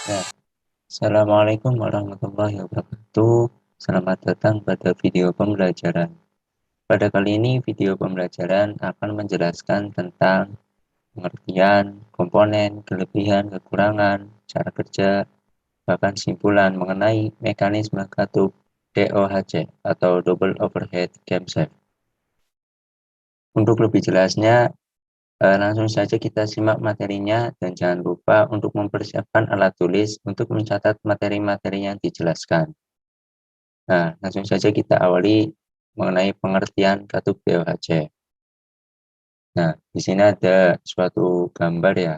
Ya, Assalamualaikum warahmatullahi wabarakatuh. Selamat datang pada video pembelajaran. Pada kali ini, video pembelajaran akan menjelaskan tentang pengertian, komponen, kelebihan, kekurangan, cara kerja, bahkan simpulan mengenai mekanisme katup DOHC atau Double Overhead Camshaft. Untuk lebih jelasnya, langsung saja kita simak materinya dan jangan lupa untuk mempersiapkan alat tulis untuk mencatat materi-materi yang dijelaskan. Nah, langsung saja kita awali mengenai pengertian katup DOHC. Nah, di sini ada suatu gambar ya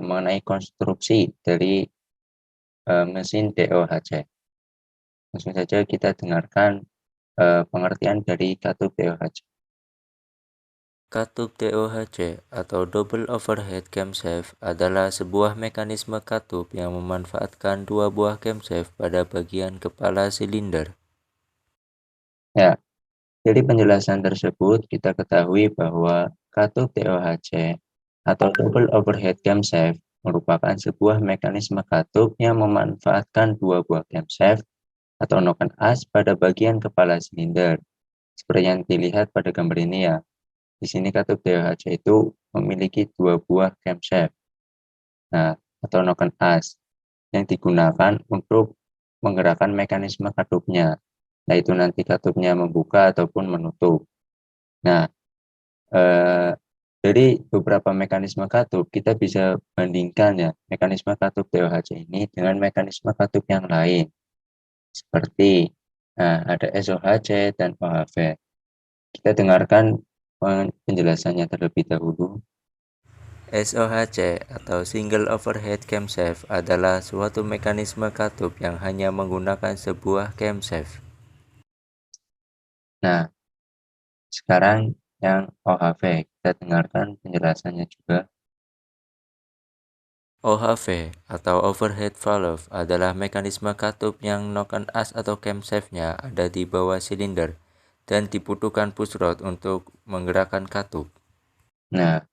mengenai konstruksi dari mesin DOHC. Langsung saja kita dengarkan pengertian dari katup DOHC. Katup DOHC atau Double Overhead Camshaft adalah sebuah mekanisme katup yang memanfaatkan dua buah camshaft pada bagian kepala silinder. Ya, dari penjelasan tersebut kita ketahui bahwa katup DOHC atau Double Overhead Camshaft merupakan sebuah mekanisme katup yang memanfaatkan dua buah camshaft atau noken as pada bagian kepala silinder. Seperti yang dilihat pada gambar ini ya. Di sini katup DOHC itu memiliki dua buah camshaft. Nah, atau noken as yang digunakan untuk menggerakkan mekanisme katupnya, yaitu nanti katupnya membuka ataupun menutup. Nah, dari beberapa mekanisme katup, kita bisa bandingkan ya mekanisme katup DOHC ini dengan mekanisme katup yang lain. Seperti ada SOHC dan OHV. Kita dengarkan penjelasannya terlebih dahulu. SOHC atau Single Overhead Camshaft adalah suatu mekanisme katup yang hanya menggunakan sebuah camshaft. Nah, sekarang yang OHV, kita dengarkan penjelasannya juga. OHV atau Overhead Valve adalah mekanisme katup yang noken as atau camshaftnya ada di bawah silinder dan dibutuhkan pushrod untuk menggerakkan katup. Nah,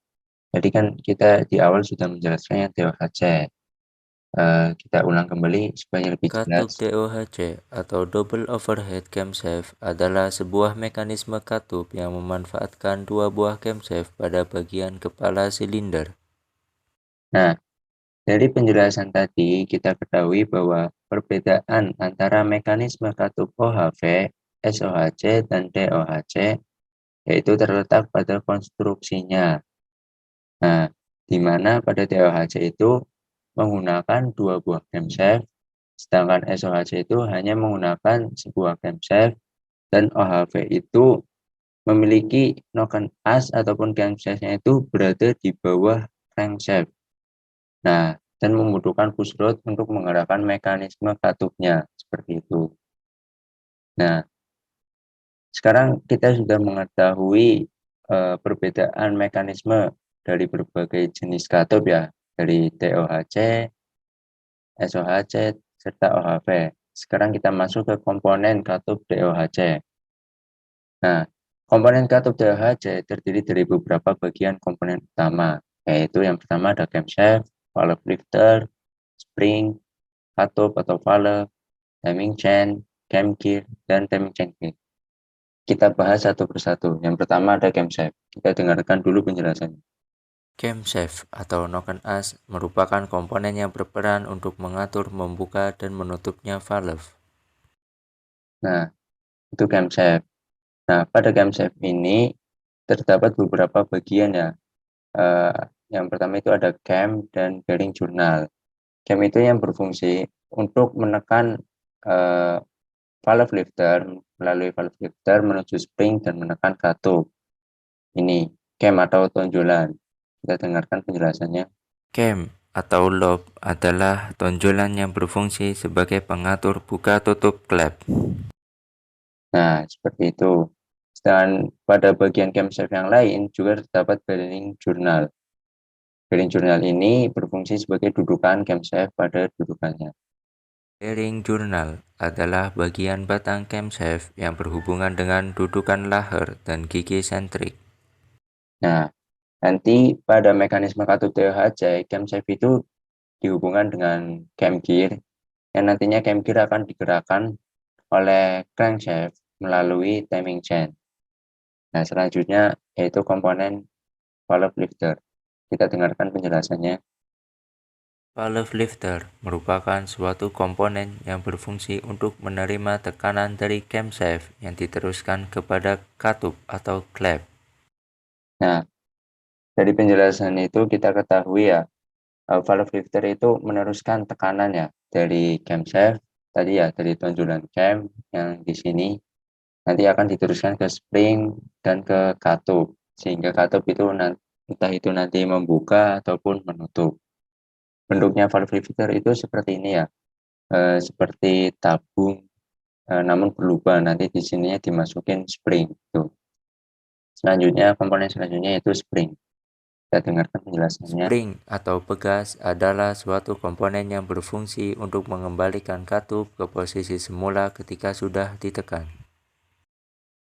jadi kan kita di awal sudah menjelaskan yang DOHC. Kita ulang kembali supaya lebih Katup jelas. DOHC atau Double Overhead Camshaft adalah sebuah mekanisme katup yang memanfaatkan dua buah camshaft pada bagian kepala silinder. Nah, dari penjelasan tadi kita ketahui bahwa perbedaan antara mekanisme katup OHV, SOHC, dan DOHC yaitu terletak pada konstruksinya. Nah, di mana pada DOHC itu menggunakan dua buah camshaft, sedangkan SOHC itu hanya menggunakan sebuah camshaft, dan OHV itu memiliki noken as ataupun camshaftnya itu berada di bawah crankshaft. Nah, dan membutuhkan pushrod untuk menggerakkan mekanisme katupnya seperti itu. Nah, sekarang kita sudah mengetahui perbedaan mekanisme dari berbagai jenis katup ya, dari DOHC, SOHC, serta OHV. Sekarang kita masuk ke komponen katup DOHC. Nah, komponen katup DOHC terdiri dari beberapa bagian komponen utama, yaitu yang pertama ada camshaft, valve lifter, spring, katup atau valve, timing chain, cam gear, dan timing chain gear. Kita bahas satu persatu. Yang pertama ada camshaft. Kita dengarkan dulu penjelasannya. Camshaft atau noken as merupakan komponen yang berperan untuk mengatur, membuka, dan menutupnya valve. Nah, itu camshaft. Nah, pada camshaft ini terdapat beberapa bagian ya. Yang pertama itu ada cam dan bearing jurnal. Cam itu yang berfungsi untuk menekan valve lifter, melalui valve lifter menuju spring dan menekan katup. Ini cam atau tonjolan. Kita dengarkan penjelasannya. Cam atau lobe adalah tonjolan yang berfungsi sebagai pengatur buka tutup klep. Nah, seperti itu. Dan pada bagian camshaft yang lain juga terdapat bearing jurnal. Bearing jurnal ini berfungsi sebagai dudukan camshaft pada dudukannya. Bearing jurnal adalah bagian batang camshaft yang berhubungan dengan dudukan laher dan gigi sentrik. Nah, nanti pada mekanisme katup TOHC, camshaft itu dihubungkan dengan cam gear, yang nantinya cam gear akan digerakkan oleh crankshaft melalui timing chain. Nah, selanjutnya yaitu komponen valve lifter. Kita dengarkan penjelasannya. Valve lifter merupakan suatu komponen yang berfungsi untuk menerima tekanan dari camshaft yang diteruskan kepada katup atau klep. Nah, dari penjelasan itu kita ketahui ya, valve lifter itu meneruskan tekanan ya dari camshaft tadi ya, dari tonjolan cam yang di sini nanti akan diteruskan ke spring dan ke katup, sehingga katup itu entah itu nanti membuka ataupun menutup. Bentuknya valve lifter itu seperti ini ya, seperti tabung, namun berlubang, nanti di sininya dimasukin spring tuh. Selanjutnya komponen selanjutnya yaitu spring. Kita dengarkan penjelasannya. Spring atau pegas adalah suatu komponen yang berfungsi untuk mengembalikan katup ke posisi semula ketika sudah ditekan.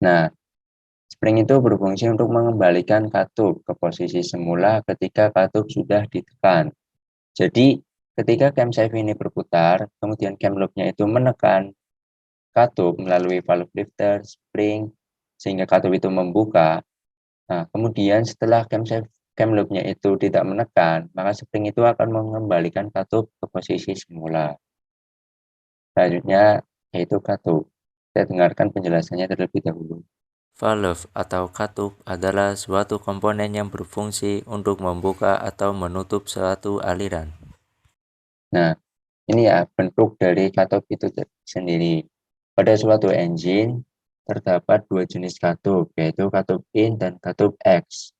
Nah, spring itu berfungsi untuk mengembalikan katup ke posisi semula ketika katup sudah ditekan. Jadi, ketika camshaft ini berputar, kemudian cam loop-nya itu menekan katup melalui valve lifter, spring, sehingga katup itu membuka. Nah, kemudian setelah cam loop-nya itu tidak menekan, maka spring itu akan mengembalikan katup ke posisi semula. Selanjutnya yaitu katup. Kita dengarkan penjelasannya terlebih dahulu. Valve atau katup adalah suatu komponen yang berfungsi untuk membuka atau menutup suatu aliran. Nah, ini ya bentuk dari katup itu sendiri. Pada suatu engine terdapat dua jenis katup, yaitu katup in dan katup X.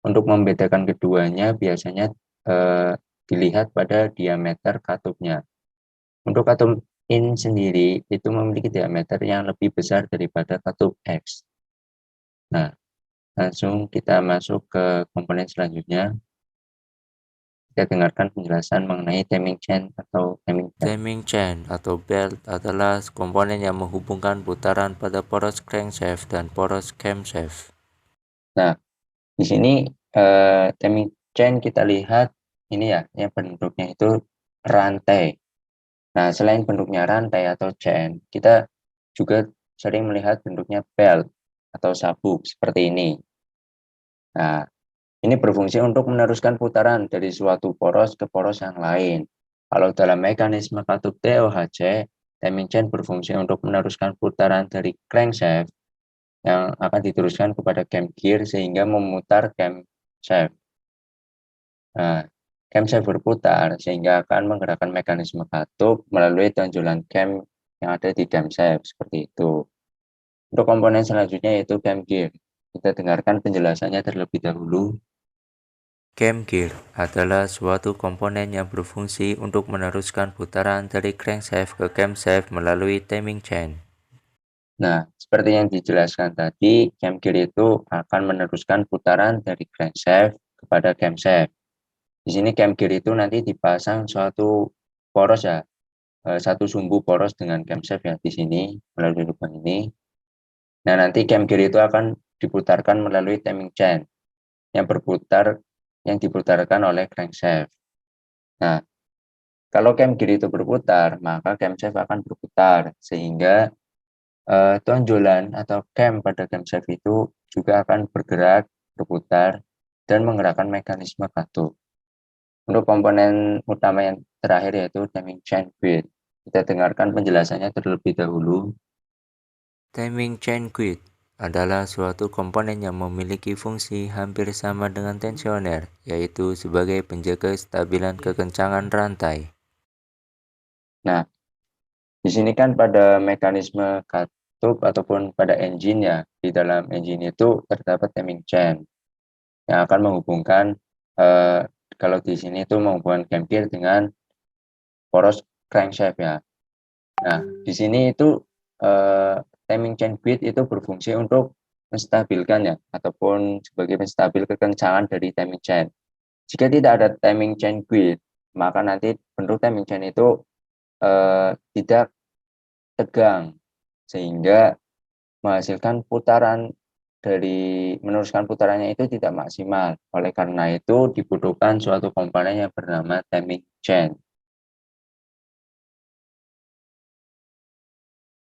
Untuk membedakan keduanya biasanya dilihat pada diameter katupnya. Untuk katup in sendiri itu memiliki diameter yang lebih besar daripada katup X. Nah, langsung kita masuk ke komponen selanjutnya. Kita dengarkan penjelasan mengenai timing chain atau timing belt. Timing chain atau belt adalah komponen yang menghubungkan putaran pada poros crankshaft dan poros camshaft. Nah, di sini timing chain kita lihat ini ya, yang bentuknya itu rantai. Nah, selain bentuknya rantai atau chain, kita juga sering melihat bentuknya belt atau sabuk seperti ini. Nah, ini berfungsi untuk meneruskan putaran dari suatu poros ke poros yang lain. Kalau dalam mekanisme katup TOHC, timing chain berfungsi untuk meneruskan putaran dari crankshaft yang akan diteruskan kepada cam gear sehingga memutar camshaft. Nah, camshaft berputar sehingga akan menggerakkan mekanisme katup melalui tonjolan cam yang ada di camshaft seperti itu. Untuk komponen selanjutnya yaitu cam gear. Kita dengarkan penjelasannya terlebih dahulu. Cam gear adalah suatu komponen yang berfungsi untuk meneruskan putaran dari crankshaft ke camshaft melalui timing chain. Nah, seperti yang dijelaskan tadi, cam gear itu akan meneruskan putaran dari crankshaft kepada camshaft. Di sini cam gear itu nanti dipasang suatu poros ya, satu sumbu poros dengan camshaft ya di sini melalui lubang ini. Nah, nanti cam gear itu akan diputarkan melalui timing chain yang diputarkan oleh crankshaft. Nah, kalau cam gear itu berputar, maka camshaft akan berputar sehingga tonjolan atau cam pada camshaft itu juga akan bergerak, berputar, dan menggerakkan mekanisme katup. Untuk komponen utama yang terakhir yaitu timing chain grid. Kita dengarkan penjelasannya terlebih dahulu. Timing chain grid adalah suatu komponen yang memiliki fungsi hampir sama dengan tensioner, yaitu sebagai penjaga kestabilan kekencangan rantai. Nah, di sini kan pada mekanisme katup ataupun pada engine ya, di dalam engine itu terdapat timing chain yang akan menghubungkan, kalau di sini itu menghubungkan cam gear dengan poros crankshaft ya. Nah, di sini itu timing chain grid itu berfungsi untuk menstabilkan ya, ataupun sebagai penstabil kekencangan dari timing chain. Jika tidak ada timing chain grid, maka nanti bentuk timing chain itu tidak tegang, sehingga menghasilkan putaran dari meneruskan putarannya itu tidak maksimal. Oleh karena itu dibutuhkan suatu komponen yang bernama timing chain.